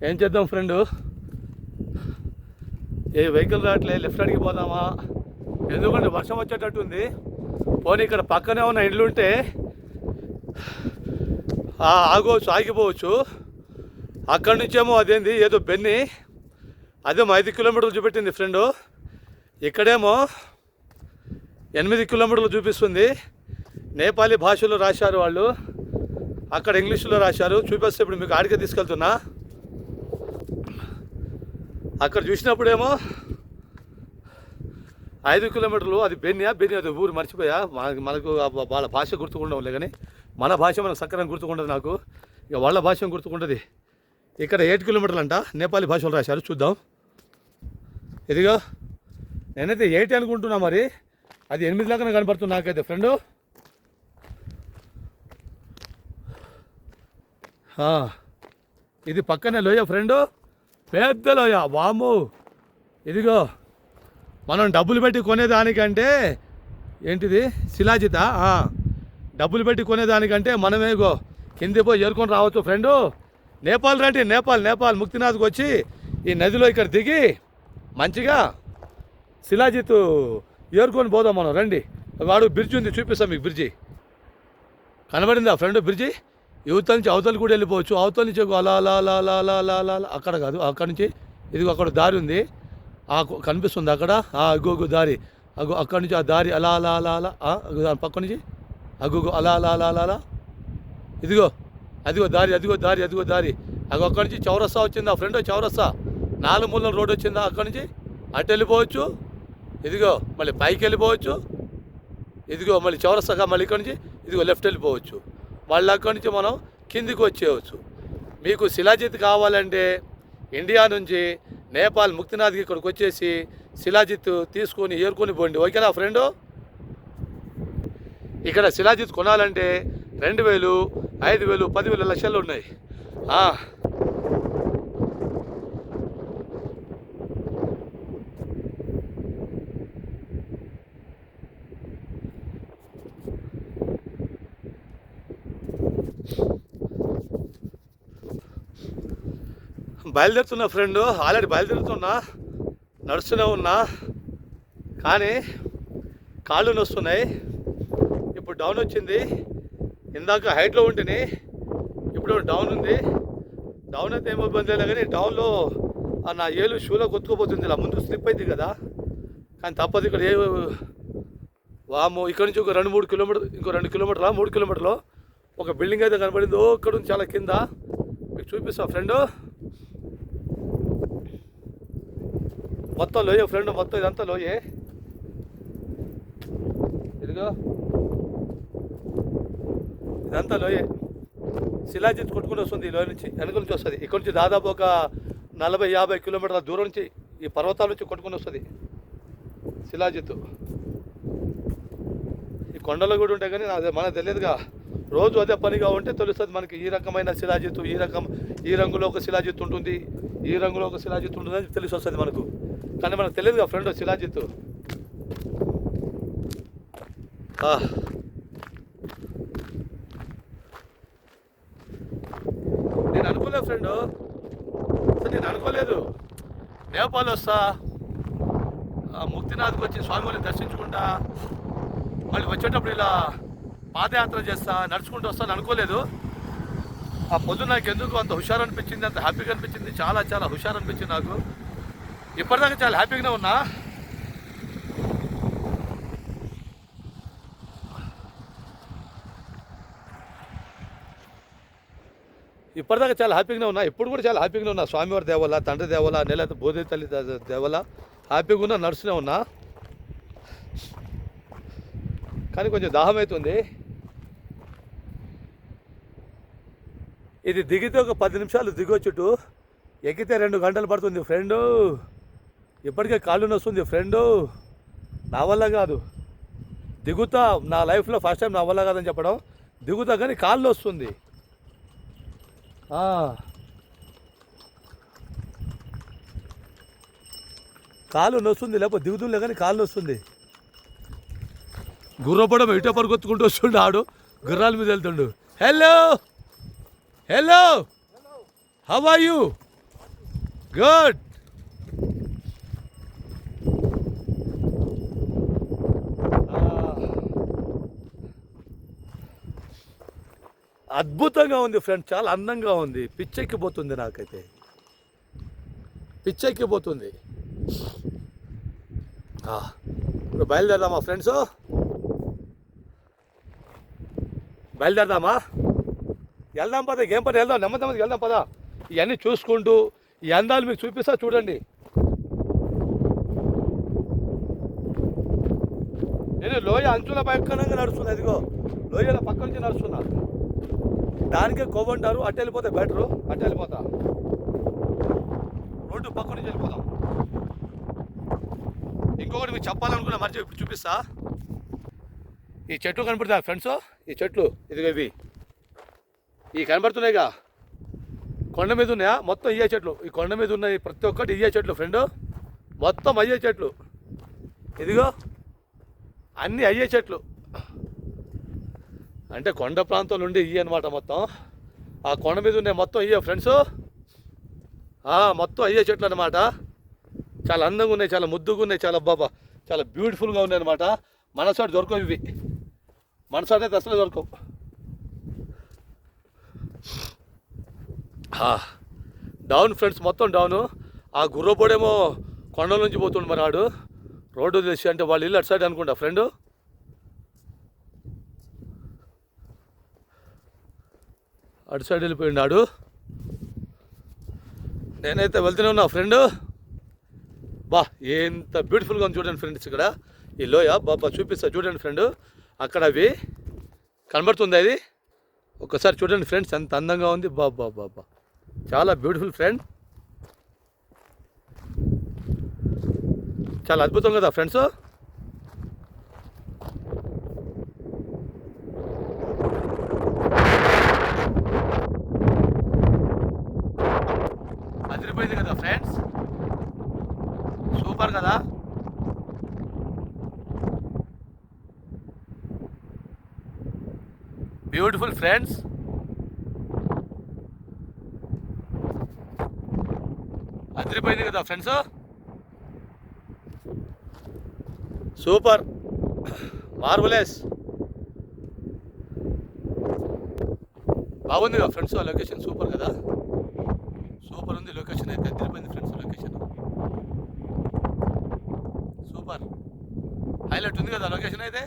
ఏం చేద్దాం ఫ్రెండ్, ఏ వెహికల్ రావట్లే, లెఫ్ట్ అడిగి పోదామా? ఎందుకంటే వర్షం వచ్చేటట్టుంది. పోనీ ఇక్కడ పక్కనే ఉన్న ఇండ్లుంటే ఆగవచ్చు, ఆగిపోవచ్చు. అక్కడి నుంచేమో అదేంది ఏదో బెన్ని, అదేమో 5 కిలోమీటర్లు చూపెట్టింది ఫ్రెండు. ఇక్కడేమో 8 కిలోమీటర్లు చూపిస్తుంది. నేపాలీ భాషలో రాశారు వాళ్ళు, అక్కడ ఇంగ్లీష్లో రాశారు. చూపిస్తే ఇప్పుడు మీకు ఆడికే తీసుకెళ్తున్నా. అక్కడ చూసినప్పుడేమో 5 కిలోమీటర్లు, అది బెన్ని అది ఊరు మర్చిపోయా. మనకు వాళ్ళ భాష గుర్తుకుండవులే, కానీ మన భాష మనకు సక్కరంగా గుర్తుకుండదు. నాకు ఇక వాళ్ళ భాష గుర్తుకుంటుంది. ఇక్కడ 8 కిలోమీటర్లు అంట, నేపాలీ భాషలో రాశారు. చూద్దాం. ఇదిగో నేనైతే 8 అనుకుంటున్నా, మరి అది 8 లాగానే కనపడుతుంది నాకైతే ఫ్రెండు. ఇది పక్కనే లోయ ఫ్రెండు, పెద్ద లోయ. వాము, ఇదిగో మనం డబ్బులు పెట్టి కొనేదానికంటే ఏంటిది శిలాజిత, డబ్బులు పెట్టి కొనేదానికంటే మనమే గో కింది పోయి ఏరుకొని రావచ్చు ఫ్రెండు. నేపాల్ రండి, నేపాల్ ముక్తినాథ్కి వచ్చి ఈ నదిలో ఇక్కడ దిగి మంచిగా శిలాజిత్ ఏరుకొని పోదాం మనం. రండి, వాడు బ్రిడ్జి ఉంది, చూపిస్తాం మీకు. Bridge కనబడిందా friend? బ్రిడ్జి యువత నుంచి అవతల కూడా వెళ్ళిపోవచ్చు. అవతల నుంచి అలా అలా అలా అలా అలా అలా అలా అలా అక్కడ కాదు, అక్కడ నుంచి ఇదిగో అక్కడ దారి ఉంది, కనిపిస్తుంది అక్కడ. అగోగు దారి, అగో అక్కడి నుంచి ఆ దారి అలా అలా అలా అలా దాని పక్క నుంచి అగోగు అలా అలా అలా అలా అలా ఇదిగో అదిగో దారి, అదిగో దారి. అక్కడి నుంచి చౌరస్తా వచ్చిందా ఫ్రెండ్? చౌరస్తా 4 మూలల రోడ్ వచ్చిందా? అక్కడి నుంచి అటు వెళ్ళిపోవచ్చు. ఇదిగో మళ్ళీ పైకి వెళ్ళిపోవచ్చు. ఇదిగో మళ్ళీ చౌరస్తాగా మళ్ళీ ఇక్కడి నుంచి ఇదిగో లెఫ్ట్ వెళ్ళిపోవచ్చు. మళ్ళీ అక్కడి నుంచి మనం కిందికి వచ్చేయచ్చు. మీకు శిలాజిత్ కావాలంటే ఇండియా నుంచి నేపాల్ ముక్తినాథ్కి ఇక్కడికి వచ్చేసి శిలాజిత్ తీసుకొని ఏరుకొని పోండి. ఓకేనా ఫ్రెండు? ఇక్కడ శిలాజిత్ కొనాలంటే 2,000, 5,000, 10,000 లక్షలు ఉన్నాయి. బయలుదేరుతున్నా ఫ్రెండు, ఆల్రెడీ బయలుదేరుతున్నా, నడుస్తూనే ఉన్నా, కానీ కాళ్ళు నొస్తున్నాయి. ఇప్పుడు డౌన్ వచ్చింది. ఇందాక హైట్లో ఉంటేనే, ఇప్పుడు డౌన్ ఉంది. డౌన్ అయితే ఏమో ఇబ్బంది లేదు, కానీ డౌన్లో నా ఏలు షూలో కొట్టుకుపోతుంది. ఇలా ముందు స్లిప్ అయింది కదా, కానీ తప్పదు. ఇక్కడ వాము, ఇక్కడ నుంచి ఒక 2-3 కిలోమీటర్లు, ఇంకో 2 కిలోమీటర్ల 3 కిలోమీటర్లు ఒక బిల్డింగ్ అయితే కనబడింది. ఇక్కడ నుంచి చాలా కింద మీకు చూపిస్తా ఫ్రెండు. మొత్తం లోయే ఫ్రెండ్, మొత్తం ఇదంతా లోయే. ఇదిగో ఇదంతా లోయే. శిలాజిత్ కొట్టుకుని వస్తుంది ఈ లోయ నుంచి, వెనక నుంచి వస్తుంది. ఇక్కడ నుంచి దాదాపు ఒక 40-50 కిలోమీటర్ల దూరం నుంచి ఈ పర్వతాల నుంచి కొట్టుకుని వస్తుంది శిలాజిత్. ఈ కొండలు కూడా ఉంటాయి, కానీ అదే మనకు తెలియదుగా. రోజు అదే పనిగా ఉంటే తెలుస్తుంది మనకి ఈ రకమైన శిలాజిత్, ఈ రంగులో ఒక శిలాజిత్ ఉంటుంది, ఈ రంగులో ఒక శిలాజిత్ ఉంటుంది అని తెలిసి వస్తుంది మనకు. కానీ మనకు తెలియదుగా ఫ్రెండ్ శిలాజిత్. నేను అనుకోలేదు ఫ్రెండ్, నేను అనుకోలేదు నేపాల్ వస్తా, ముక్తినాథ్కి వచ్చి స్వామివారిని దర్శించుకుంటా, మళ్ళీ వచ్చేటప్పుడు ఇలా పాదయాత్ర చేస్తా, నడుచుకుంటూ వస్తాను అనుకోలేదు. ఆ పొద్దున నాకు ఎందుకు అంత హుషారు అనిపించింది, అంత హ్యాపీగా అనిపించింది. చాలా చాలా హుషారు అనిపించింది నాకు. ఇప్పటిదాకా చాలా హ్యాపీగానే ఉన్నా. ఇప్పుడు కూడా చాలా హ్యాపీగానే ఉన్నా. స్వామివారి దేవాల, తండ్రి దేవాల, నెల బోధి తల్లి దేవాల హ్యాపీగా ఉన్నా, నడుస్తూనే ఉన్నా. కానీ కొంచెం దాహం అవుతుంది. ఇది దిగితే ఒక 10 నిమిషాలు దిగొచ్చుటు, ఎక్కితే 2 గంటలు పడుతుంది ఫ్రెండు. ఇప్పటికే కాళ్ళు నొస్తుంది ఫ్రెండు, నా వల్ల కాదు. దిగుతా, నా లైఫ్లో ఫస్ట్ టైం నా వల్ల కాదని చెప్పడం. దిగుతా కానీ కాళ్ళు వస్తుంది. కాళ్ళు నొస్తుంది, లేకపోతే దిగుతుండే కానీ కాళ్ళు వస్తుంది. గుర్రపడం ఇట పరుగొత్తుకుంటూ వస్తుండు ఆడు, గుర్రాల మీద వెళ్తుండు. Hello how are you? Good. అద్భుతంగా ఉంది ఫ్రెండ్, చాలా అందంగా ఉంది. పిచ్చెక్కిపోతుంది, నాకైతే పిచ్చెక్కిపోతుంది. ఇప్పుడు బయలుదేరదామా ఫ్రెండ్స్? బయలుదేరదామా? వెళ్దాం పద, ఏం పని, వెళ్దాం, నెమ్మదిగా వెళ్దాం పద. ఇవన్నీ చూసుకుంటూ ఈ అందాలు మీకు చూపిస్తా చూడండి. నేను లోయ అంచుల పక్కనంగా నడుస్తున్నా, ఇదిగో లోయల పక్క నుంచి నడుస్తున్నా. దానికే కొవ్వంటారు. అటు వెళ్ళిపోతే బెటరు, అటు వెళ్ళిపోతా, రోడ్డు పక్క నుంచి వెళ్ళిపోతాం. ఇంకొకటి మీకు చెప్పాలనుకున్నా, మర్చి ఇప్పుడు చూపిస్తా. ఈ చెట్లు కనపడుతున్నాయి ఫ్రెండ్స్, ఈ చెట్లు ఇదిగో ఇవి ఈ కనబడుతున్నాయిగా, కొండ మీద ఉన్నాయా, మొత్తం ఇయ్యే చెట్లు. ఈ కొండ మీద ఉన్నాయి ప్రతి ఒక్కటి ఇయ్యే చెట్లు ఫ్రెండ్, మొత్తం అయ్యే చెట్లు. ఇదిగో అన్నీ అయ్యే చెట్లు, అంటే కొండ ప్రాంతం నుండి ఇయ్య అనమాట. మొత్తం ఆ కొండ మీద ఉన్నాయి మొత్తం ఇయ్యే ఫ్రెండ్స్, మొత్తం అయ్యే చెట్లు అనమాట. చాలా అందంగా ఉన్నాయి, చాలా ముద్దుగా ఉన్నాయి, చాలా బాబా చాలా బ్యూటిఫుల్గా ఉన్నాయి అనమాట. మన సైడ్ దొరకవు ఇవి, మన సైడ్ అయితే అసలు దొరకవు. డౌన్ ఫ్రెండ్స్, మొత్తం డౌను. ఆ గుర్రపోడేమో కొండల నుంచి పోతుండు మరి ఆడు, రోడ్డు తెచ్చి, అంటే వాళ్ళు ఇల్లు అటు సైడ్ అనుకుంటా ఫ్రెండ్. అటు సైడ్ వెళ్ళిపోయినాడు. నేనైతే వెళ్తూనే ఉన్నా ఫ్రెండ్. బా ఎంత బ్యూటిఫుల్గా ఉంది చూడండి ఫ్రెండ్స్. ఇక్కడ ఈ లోయ బాబా చూపిస్తా చూడండి ఫ్రెండ్. అక్కడ అవి కనబడుతుంది, అది ఒక్కసారి చూడండి ఫ్రెండ్స్, ఎంత అందంగా ఉంది. బాబా బాబా చాలా బ్యూటిఫుల్ ఫ్రెండ్, చాలా అద్భుతం కదా ఫ్రెండ్స్. అదిరిపోయింది కదా ఫ్రెండ్స్, సూపర్ కదా. బ్యూటిఫుల్ ఫ్రెండ్స్, అదిరిపోయింది కదా ఫ్రెండ్స్, సూపర్, మార్వలెస్, బాగుంది కదా ఫ్రెండ్స్. లొకేషన్ సూపర్ కదా, సూపర్ ఉంది లొకేషన్ అయితే, అదిరిపోయింది ఫ్రెండ్స్. లొకేషన్ సూపర్, హైలైట్ ఉంది కదా లొకేషన్ అయితే,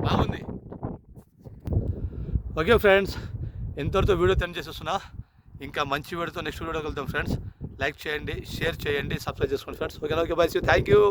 బాగుంది. ఓకే ఫ్రెండ్స్, ఎంతవరకు వీడియో టెన్ చేసేస్తున్నా. ఇంకా మంచి వీడియోతో నెక్స్ట్ వీడియోకి వెళ్తాం ఫ్రెండ్స్. లైక్ చేయండి, షేర్ చేయండి, సబ్స్క్రైబ్ చేసుకోండి friends. Okay by, thank you.